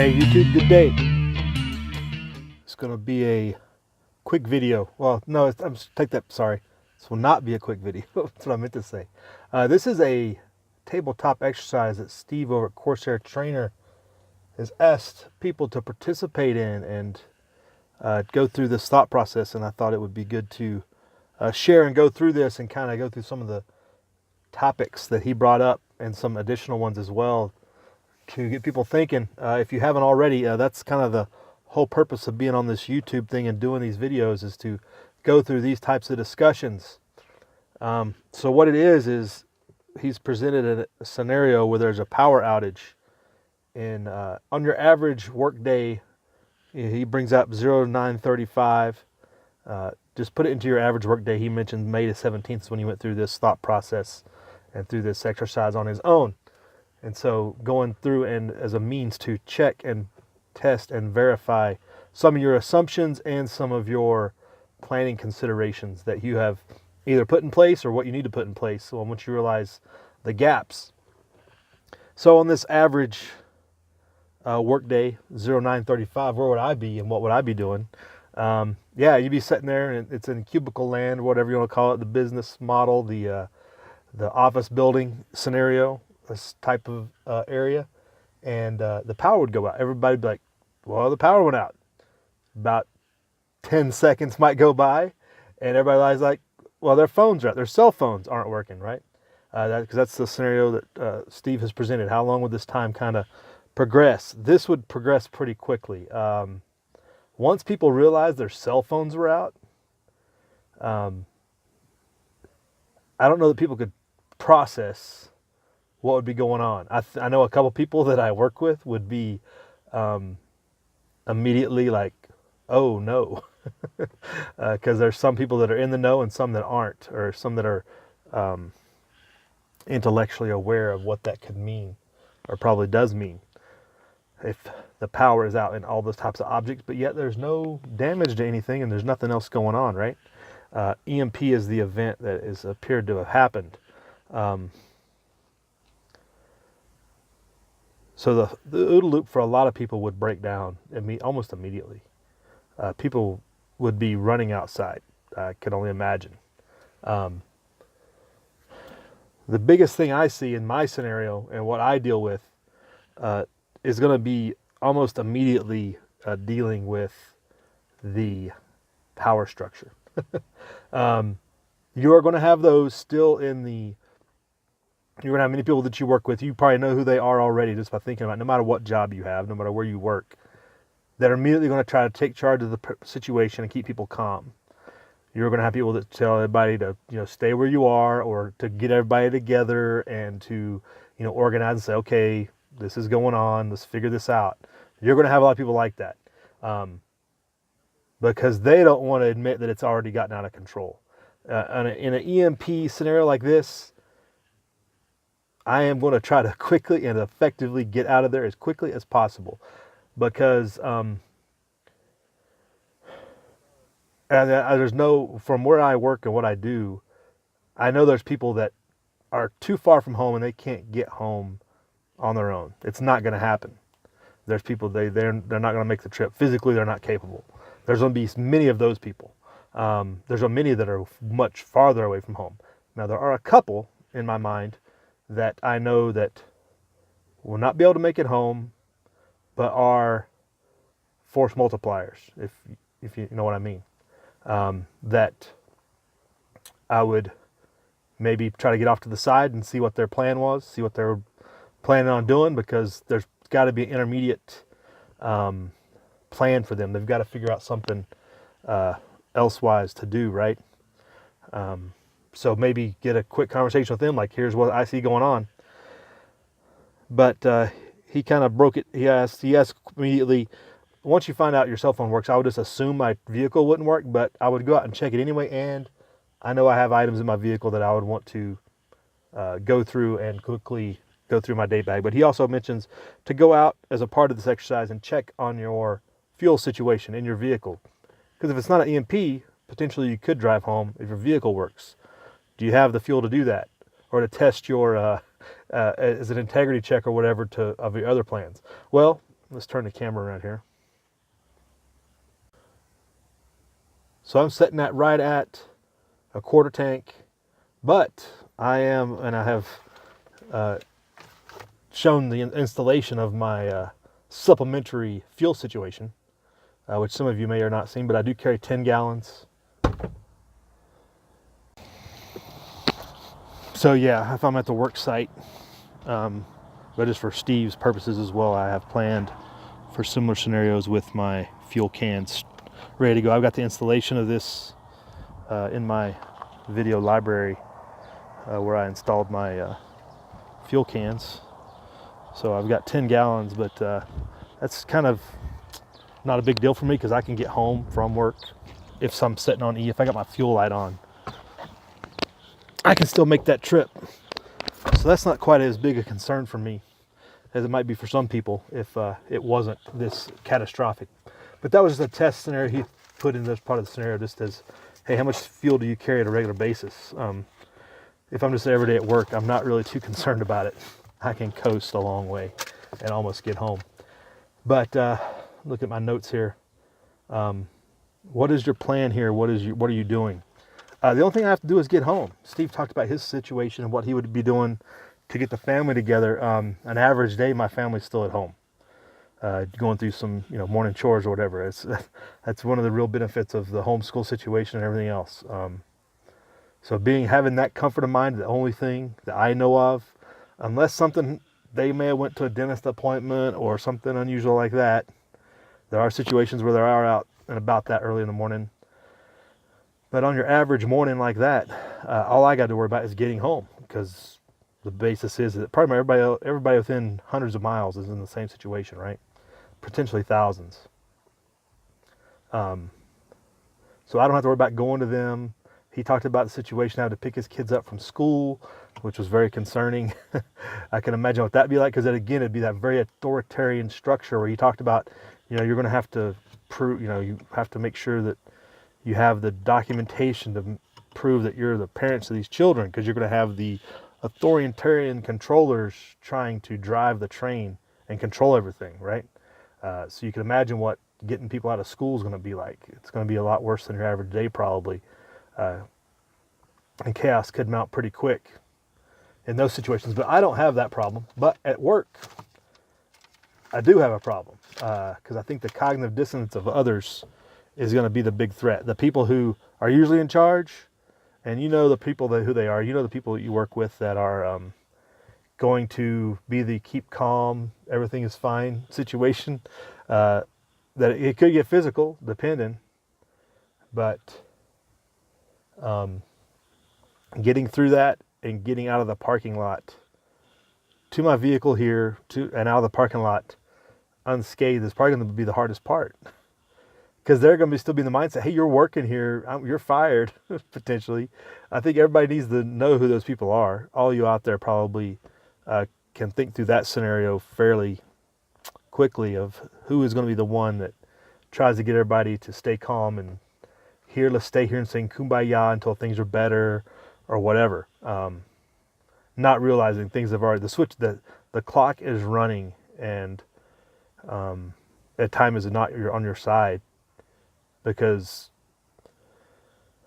Hey YouTube, good day. It's going to be a quick video. Well, no, sorry. This will not be a quick video. That's what I meant to say. This is a tabletop exercise that Steve over at Corsair Trainer has asked people to participate in and go through this thought process, and I thought it would be good to share and go through this and kind of go through some of the topics that he brought up and some additional ones as well, to get people thinking. If you haven't already, that's kind of the whole purpose of being on this YouTube thing and doing these videos, is to go through these types of discussions. So what it is he's presented a scenario where there's a power outage, and on your average work day, he brings up 0 to 9:35. Just put it into your average work day. He mentioned May the 17th when he went through this thought process and through this exercise on his own. And so going through and as a means to check and test and verify some of your assumptions and some of your planning considerations that you have either put in place or what you need to put in place. So once you realize the gaps. So on this average work day, 09:35, where would I be and what would I be doing? Yeah, you'd be sitting there, and it's in cubicle land, whatever you want to call it, the business model, the office building scenario, this type of area, and the power would go out. Everybody would be like, well, the power went out. About 10 seconds might go by, and everybody's like, well, their phones are out. Their cell phones aren't working, right? Because that's the scenario that Steve has presented. How long would this time kind of progress? This would progress pretty quickly. Once people realized their cell phones were out, I don't know that people could process what would be going on. I know a couple people that I work with would be immediately like, oh no, because there's some people that are in the know and some that aren't, or some that are intellectually aware of what that could mean, or probably does mean, if the power is out in all those types of objects, but yet there's no damage to anything and there's nothing else going on, right? EMP is the event that is appeared to have happened. So the OODA loop for a lot of people would break down almost immediately. People would be running outside. I can only imagine. The biggest thing I see in my scenario and what I deal with is going to be almost immediately dealing with the power structure. You are going to have those still in the... You're going to have many people that you work with. You probably know who they are already just by thinking about, no matter what job you have, no matter where you work, that are immediately going to try to take charge of the situation and keep people calm. You're going to have people that tell everybody to, stay where you are, or to get everybody together and to, organize and say, okay, this is going on, let's figure this out. You're going to have a lot of people like that because they don't want to admit that it's already gotten out of control. In an EMP scenario like this, I am going to try to quickly and effectively get out of there as quickly as possible, because there's from where I work and what I do, I know there's people that are too far from home and they can't get home on their own. It's not going to happen. There's people, they're not going to make the trip. Physically, they're not capable. There's going to be many of those people. There's many that are much farther away from home. Now, there are a couple in my mind that I know that will not be able to make it home, but are force multipliers, if you know what I mean. That I would maybe try to get off to the side and see what their plan was, see what they're planning on doing, because there's got to be an intermediate plan for them. They've got to figure out something elsewise to do, right? So maybe get a quick conversation with them, like, here's what I see going on. But he kind of broke it. He asked immediately, once you find out your cell phone works, I would just assume my vehicle wouldn't work, but I would go out and check it anyway, and I know I have items in my vehicle that I would want to go through and quickly go through my day bag. But he also mentions to go out as a part of this exercise and check on your fuel situation in your vehicle. Because if it's not an EMP, potentially you could drive home if your vehicle works. Do you have the fuel to do that? Or to test your, as an integrity check or whatever of your other plans? Well, let's turn the camera around here. So I'm setting that right at a quarter tank, but I have shown the installation of my supplementary fuel situation, which some of you may or not seen, but I do carry 10 gallons. So yeah, if I'm at the work site, but just for Steve's purposes as well, I have planned for similar scenarios with my fuel cans ready to go. I've got the installation of this in my video library where I installed my fuel cans. So I've got 10 gallons, but that's kind of not a big deal for me because I can get home from work if I'm sitting on E. If I got my fuel light on, I can still make that trip. So that's not quite as big a concern for me as it might be for some people if it wasn't this catastrophic. But that was just a test scenario he put in this part of the scenario, just as, hey, how much fuel do you carry at a regular basis? If I'm just every day at work, I'm not really too concerned about it. I can coast a long way and almost get home. But look at my notes here. What is your plan here? What are you doing? The only thing I have to do is get home. Steve talked about his situation and what he would be doing to get the family together. An average day, my family's still at home, going through some morning chores or whatever. That's one of the real benefits of the homeschool situation and everything else. So having that comfort of mind, the only thing that I know of, unless something, they may have went to a dentist appointment or something unusual like that. There are situations where they are out and about that early in the morning. But on your average morning like that, all I got to worry about is getting home, because the basis is that probably everybody within hundreds of miles is in the same situation, right? Potentially thousands. So I don't have to worry about going to them. He talked about the situation, having to pick his kids up from school, which was very concerning. I can imagine what that'd be like, because again, it'd be that very authoritarian structure where he talked about, you're going to have to prove, you have to make sure that you have the documentation to prove that you're the parents of these children, because you're going to have the authoritarian controllers trying to drive the train and control everything, right? So you can imagine what getting people out of school is going to be like. It's going to be a lot worse than your average day probably. And chaos could mount pretty quick in those situations. But I don't have that problem. But at work, I do have a problem, because I think the cognitive dissonance of others is going to be the big threat. The people who are usually in charge, and the people who they are, the people that you work with that are going to be the keep calm, everything is fine situation, that it could get physical, depending, but getting through that and getting out of the parking lot to my vehicle here and out of the parking lot unscathed is probably going to be the hardest part. Because they're going to still be in the mindset, hey, you're working here, you're fired, potentially. I think everybody needs to know who those people are. All you out there probably can think through that scenario fairly quickly of who is going to be the one that tries to get everybody to stay calm and let's stay here and sing Kumbaya until things are better or whatever. Not realizing things have already, the clock is running, and at time is not on your side. Because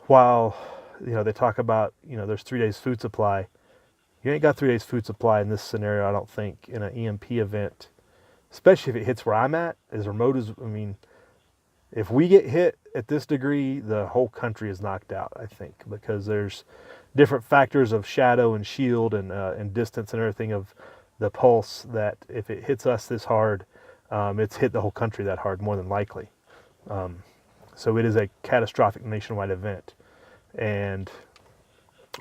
while, they talk about, there's 3 days food supply, you ain't got 3 days food supply in this scenario, I don't think, in an EMP event, especially if it hits where I'm at, as remote as, if we get hit at this degree, the whole country is knocked out, I think, because there's different factors of shadow and shield and distance and everything of the pulse that if it hits us this hard, it's hit the whole country that hard, more than likely. So it is a catastrophic nationwide event,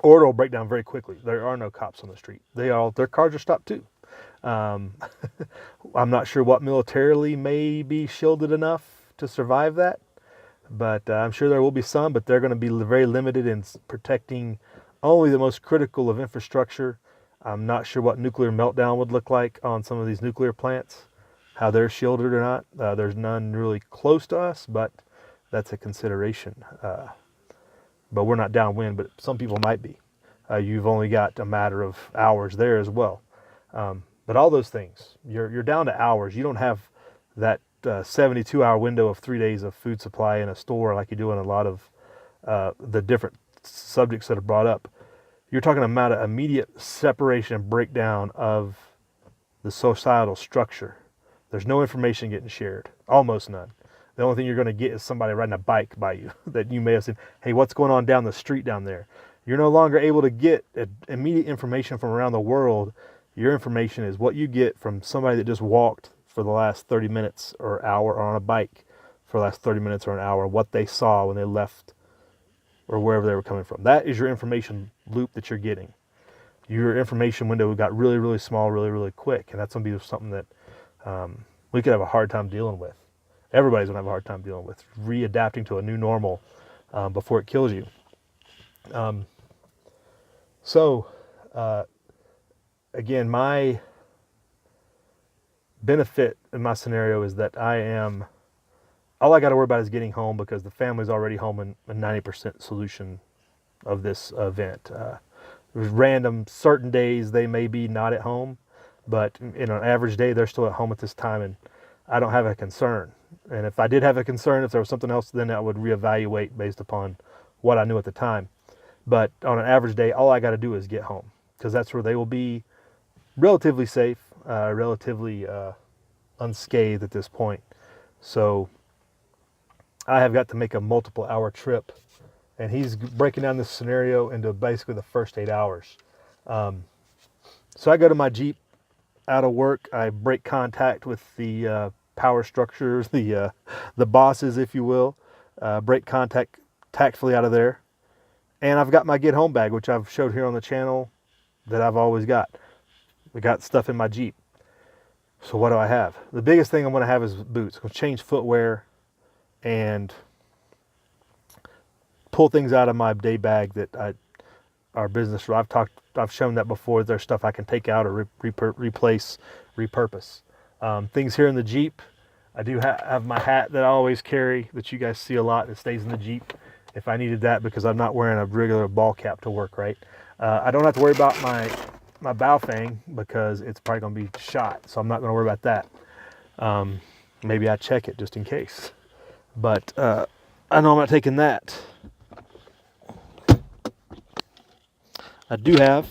or it'll break down very quickly. There are no cops on the street. Their cars are stopped too. I'm not sure what militarily may be shielded enough to survive that, but I'm sure there will be some, but they're going to be very limited in protecting only the most critical of infrastructure. I'm not sure what nuclear meltdown would look like on some of these nuclear plants, how they're shielded or not. There's none really close to us, but that's a consideration. But we're not downwind, but some people might be. You've only got a matter of hours there as well. But all those things, you're down to hours. You don't have that 72-hour window of 3 days of food supply in a store, like you do in a lot of the different subjects that are brought up, you're talking about an immediate separation and breakdown of the societal structure. There's no information getting shared, almost none. The only thing you're going to get is somebody riding a bike by you that you may have seen. Hey, what's going on down the street down there? You're no longer able to get immediate information from around the world. Your information is what you get from somebody that just walked for the last 30 minutes or hour, or on a bike for the last 30 minutes or an hour, what they saw when they left or wherever they were coming from. That is your information loop that you're getting. Your information window got really, really small, really, really quick. And that's going to be something that we could have a hard time dealing with. Everybody's going to have a hard time dealing with readapting to a new normal before it kills you. Again, my benefit in my scenario is that all I got to worry about is getting home, because the family's already home in a 90% solution of this event. There's random certain days they may be not at home, but in an average day, they're still at home at this time, and I don't have a concern. And if I did have a concern, if there was something else, then I would reevaluate based upon what I knew at the time. But on an average day, all I got to do is get home, because that's where they will be relatively safe, relatively unscathed at this point. So I have got to make a multiple hour trip, and he's breaking down this scenario into basically the first 8 hours. So I go to my Jeep out of work. I break contact with the power structures, the bosses, if you will. Break contact tactfully out of there. And I've got my get home bag, which I've showed here on the channel that I've always got. I got stuff in my Jeep. So what do I have? The biggest thing I'm going to have is boots. I'm going to change footwear and pull things out of my day bag that our business. I've shown that before. There's stuff I can take out or replace, repurpose. Things here in the Jeep. I do have my hat that I always carry, that you guys see a lot. It stays in the Jeep if I needed that, because I'm not wearing a regular ball cap to work, right? I don't have to worry about my bow fang, because it's probably going to be shot, so I'm not going to worry about that. Maybe I check it just in case. But I know I'm not taking that. I do have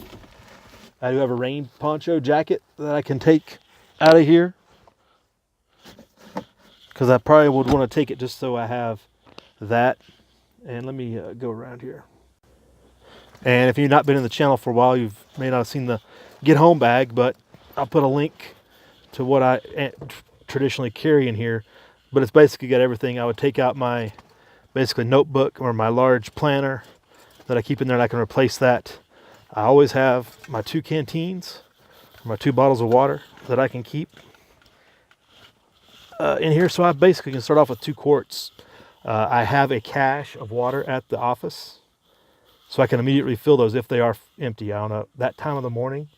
a rain poncho jacket that I can take out of here, because I probably would want to take it just so I have that. And let me go around here. And if you've not been in the channel for a while, you may not have seen the get home bag, but I'll put a link to what I traditionally carry in here. But it's basically got everything. I would take out my basically notebook or my large planner that I keep in there, and I can replace that. I always have my 2 canteens, my 2 bottles of water that I can keep in here. So I basically can start off with 2 quarts. I have a cache of water at the office, so I can immediately fill those if they are empty. I don't know, that time of the morning,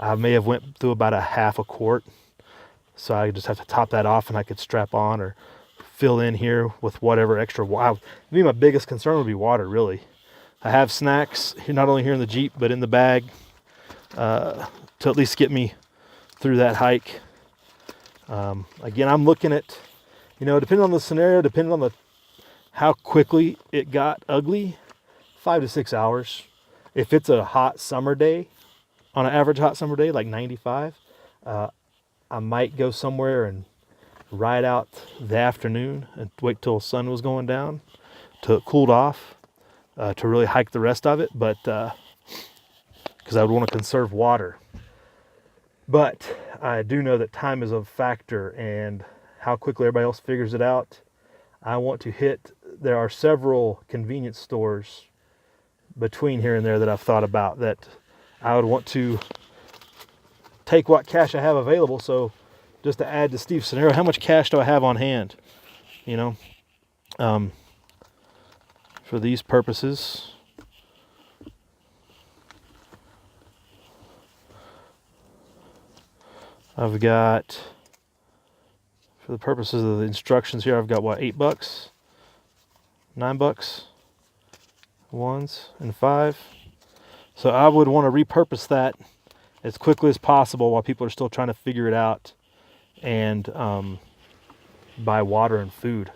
I may have went through about a half a quart. So I just have to top that off, and I could strap on or fill in here with whatever extra water. Maybe my biggest concern would be water, really. I have snacks, not only here in the Jeep, but in the bag, to at least get me through that hike. Again, I'm looking at, depending on the scenario, depending on how quickly it got ugly, 5 to 6 hours. If it's a hot summer day, on an average hot summer day, like 95, I might go somewhere and ride out the afternoon and wait till the sun was going down till it cooled off, to really hike the rest of it. But because I would want to conserve water. But I do know that time is a factor, and how quickly everybody else figures it out. I want to hit, there are several convenience stores between here and there that I've thought about that I would want to take what cash I have available. So just to add to Steve's scenario, how much cash do I have on hand? For these purposes, I've got, for the purposes of the instructions here, I've got what, $8, $9, 1s and 5. So I would want to repurpose that as quickly as possible while people are still trying to figure it out, and buy water and food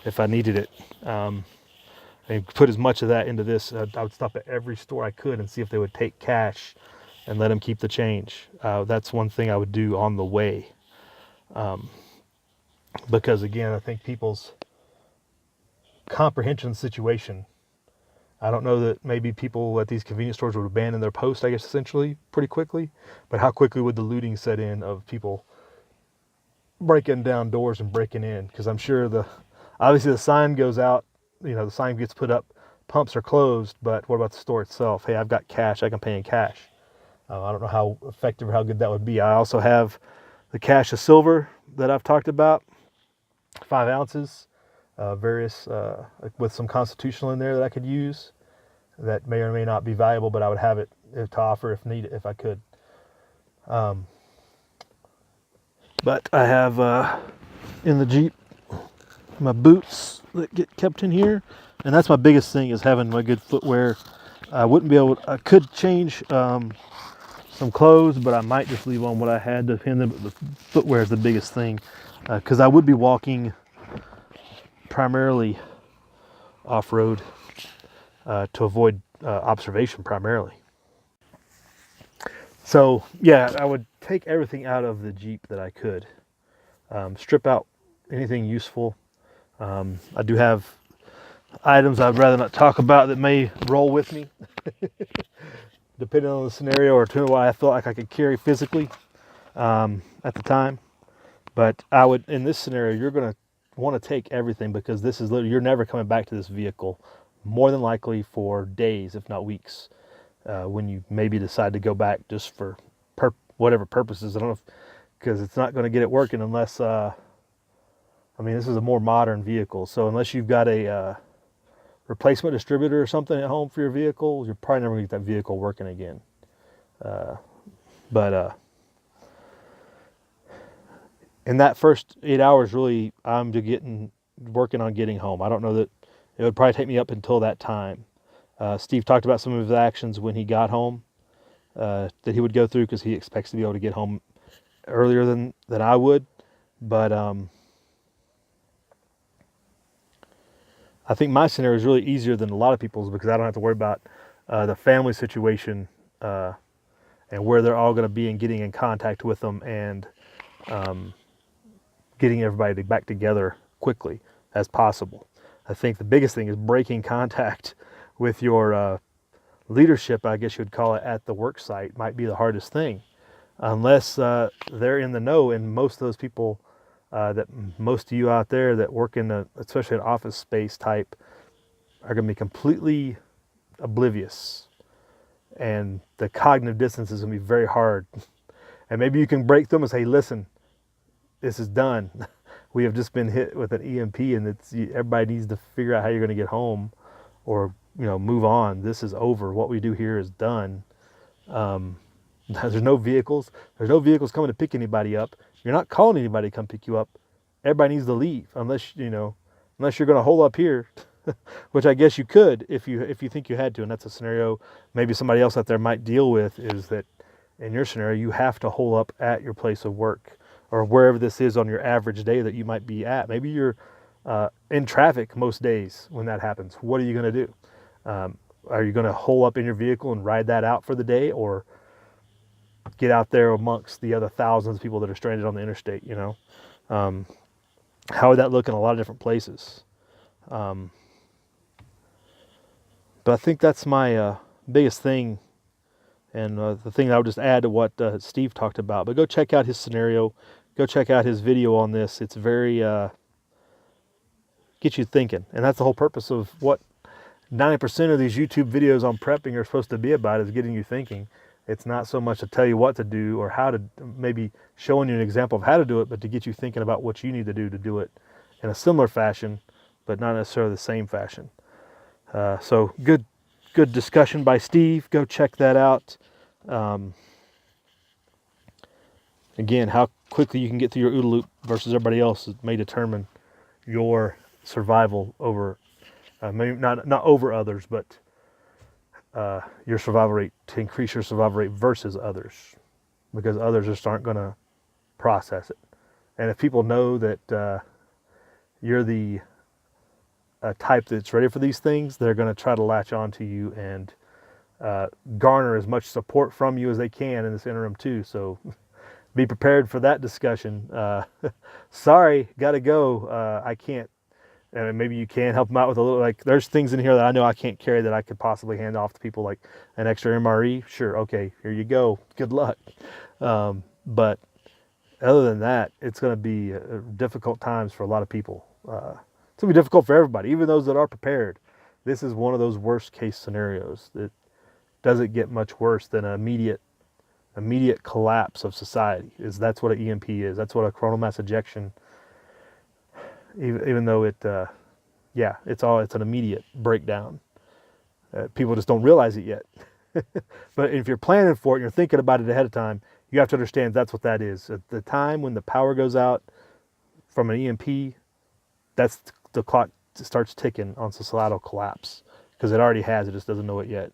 if I needed it. And put as much of that into this. I would stop at every store I could and see if they would take cash and let them keep the change. That's one thing I would do on the way. Because again, I think people's comprehension of the situation, I don't know that maybe people at these convenience stores would abandon their post, I guess, essentially pretty quickly, but how quickly would the looting set in of people breaking down doors and breaking in? Because I'm sure obviously the sign goes out, the sign gets put up, pumps are closed, but what about the store itself? Hey, I've got cash, I can pay in cash. I don't know how effective or how good that would be. I also have the cache of silver that I've talked about, 5 ounces, various, with some constitutional in there that I could use that may or may not be valuable, but I would have it to offer if needed, if I could. But I have in the Jeep my boots that get kept in here, and that's my biggest thing, is having my good footwear. I could change some clothes, but I might just leave on what I had. The footwear is the biggest thing, because I would be walking primarily off-road to avoid observation primarily. So yeah, I would take everything out of the Jeep that I could, strip out anything useful. I do have items I'd rather not talk about that may roll with me, depending on the scenario or to what I felt like I could carry physically at the time. But I would, in this scenario, you're going to want to take everything, because this is literally, you're never coming back to this vehicle, more than likely for days, if not weeks, when you maybe decide to go back just for whatever purposes. I don't know, because it's not going to get it working unless, this is a more modern vehicle. So unless you've got a replacement distributor or something at home for your vehicle, you're probably never going to get that vehicle working again. But in that first 8 hours, really, I'm working on getting home. I don't know that it would probably take me up until that time. Steve talked about some of his actions when he got home that he would go through, because he expects to be able to get home earlier than I would. But I think my scenario is really easier than a lot of people's, because I don't have to worry about the family situation and where they're all going to be, and getting in contact with them, and getting everybody back together quickly as possible. I think the biggest thing is breaking contact with your leadership, I guess you would call it, at the work site might be the hardest thing, unless they're in the know. And most of those people, most of you out there that work in especially an office space type, are going to be completely oblivious, and the cognitive distance is going to be very hard. And maybe you can break them and say, listen, this is done. We have just been hit with an EMP, and everybody needs to figure out how you're going to get home, or move on. This is over. What we do here is done. There's no vehicles. There's no vehicles coming to pick anybody up. You're not calling anybody to come pick you up. Everybody needs to leave, unless you're going to hole up here, which I guess you could if you think you had to. And that's a scenario maybe somebody else out there might deal with, is that in your scenario you have to hole up at your place of work, or wherever this is on your average day that you might be at. Maybe you're in traffic most days when that happens. What are you going to do? Are you going to hole up in your vehicle and ride that out for the day, or get out there amongst the other thousands of people that are stranded on the interstate? How would that look in a lot of different places? But I think that's my biggest thing, and the thing that I would just add to what Steve talked about. But go check out his scenario. Go check out his video on this. It's very get you thinking, and that's the whole purpose of what 90% of these YouTube videos on prepping are supposed to be about, is getting you thinking. It's not so much to tell you what to do or how to, maybe showing you an example of how to do it, but to get you thinking about what you need to do it in a similar fashion, but not necessarily the same fashion. So good discussion by Steve. Go check that out. Again, how quickly you can get through your OODA loop versus everybody else may determine your survival over, maybe not over others, but your survival rate, to increase your survival rate versus others, because others just aren't going to process it. And if people know that you're the type that's ready for these things, they're going to try to latch onto you and garner as much support from you as they can in this interim too. So be prepared for that discussion. Sorry, gotta go. I can't. And maybe you can help them out with a little, like, there's things in here that I know I can't carry that I could possibly hand off to people, like an extra MRE. Sure, okay, here you go. Good luck. But other than that, it's going to be difficult times for a lot of people. It's going to be difficult for everybody, even those that are prepared. This is one of those worst case scenarios. It doesn't get much worse than an immediate collapse of society. That's what an EMP is. That's what a coronal mass ejection. Even though it's an immediate breakdown. People just don't realize it yet. But if you're planning for it and you're thinking about it ahead of time, you have to understand that's what that is. At the time when the power goes out from an EMP, that's the clock starts ticking on societal collapse, because it already has. It just doesn't know it yet.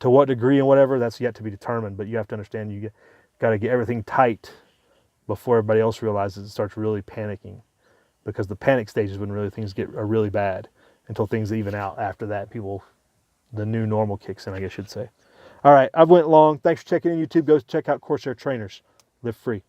To what degree and whatever, that's yet to be determined. But you have to understand you got to get everything tight before everybody else realizes it starts really panicking. Because the panic stage is when really things are really bad, until things even out. After that, the new normal kicks in, I guess you'd say. All right, I've went long. Thanks for checking in, YouTube. Go check out Corsair Trainers. Live free.